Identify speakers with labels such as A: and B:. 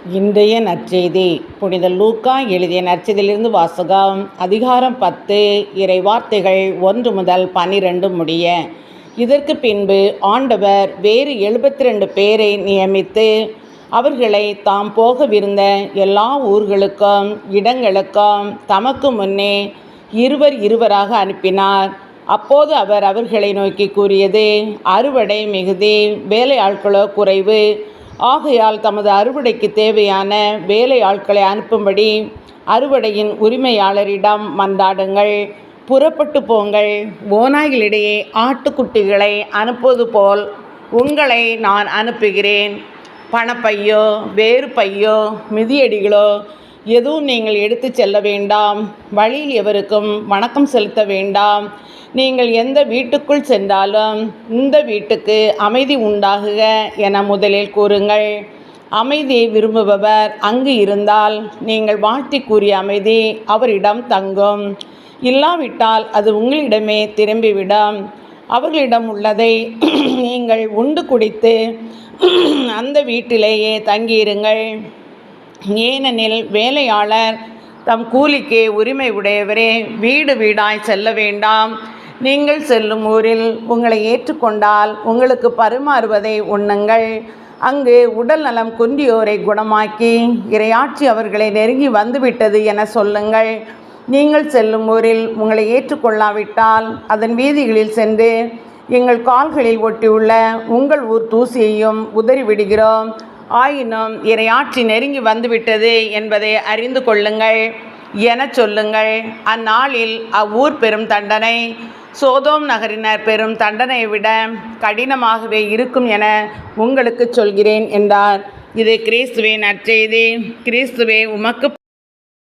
A: இன்றைய நற்செய்தி புனித லூக்கா எழுதிய நற்செய்தியிலிருந்து வாசகம். அதிகாரம் 10, இறை வார்த்தைகள் 1 முதல் 12 முடிய. இதற்கு பின்பு ஆண்டவர் வேறு 72 பேரை நியமித்து அவர்களை தாம் போகவிருந்த எல்லா ஊர்களுக்கும் இடங்களுக்கும் தமக்கு முன்னே இருவராக அனுப்பினார். அப்போது அவர் அவர்களை நோக்கி கூறியது: அறுவடை மிகுதி, வேலையாட்களோ குறைவு. ஆகையால் தமது அறுவடைக்கு தேவையான வேலை ஆட்களை அனுப்பும்படி அறுவடையின் உரிமையாளரிடம் மன்றாடுங்கள். புறப்பட்டு போங்கள். ஓநாய்களிடையே ஆட்டுக்குட்டிகளை அனுப்புவது போல் உங்களை நான் அனுப்புகிறேன். பணப்பையோ வேறு பையோ மிதியடிகளோ எதுவும் நீங்கள் எடுத்து செல்ல வேண்டாம். வழியில் எவருக்கும் வணக்கம் செலுத்த வேண்டாம். நீங்கள் எந்த வீட்டுக்குள் சென்றாலும் இந்த வீட்டுக்கு அமைதி உண்டாகுக என முதலில் கூறுங்கள். அமைதியை விரும்புபவர் அங்கு இருந்தால் நீங்கள் வாழ்த்தி கூறிய அமைதி அவரிடம் தங்கும். இல்லாவிட்டால் அது உங்களிடமே திரும்பிவிடும். அவர்களிடம் உள்ளதை நீங்கள் உண்டு குடித்து அந்த வீட்டிலேயே தங்கியிருங்கள். ஏனெனில் வேலையாளர் தம் கூலிக்கு உரிமை உடையவரே. வீடு வீடாய் செல்ல வேண்டாம். நீங்கள் செல்லும் ஊரில் உங்களை ஏற்றுக்கொண்டால் உங்களுக்கு பரிமாறுவதை உண்ணுங்கள். அங்கு உடல் நலம் குன்றியோரை குணமாக்கி இறையாட்சி அவர்களை நெருங்கி வந்துவிட்டது என சொல்லுங்கள். நீங்கள் செல்லும் ஊரில் உங்களை ஏற்றுக்கொள்ளாவிட்டால் அதன் வீதிகளில் சென்று எங்கள் கால்களில் ஒட்டியுள்ள உங்கள் ஊர் தூசியையும் உதறிவிடுகிறோம். ஆயினும் இறையாட்சி நெருங்கி வந்துவிட்டது என்பதை அறிந்து கொள்ளுங்கள் என சொல்லுங்கள். அந்நாளில் அவ்வூர் பெறும் தண்டனை சோதோம் நகரினர் பெறும் தண்டனையை விட கடினமாகவே இருக்கும் என உங்களுக்கு சொல்கிறேன் என்றார். இது கிறிஸ்துவின் நற்செய்தி. கிறிஸ்துவே உமக்கு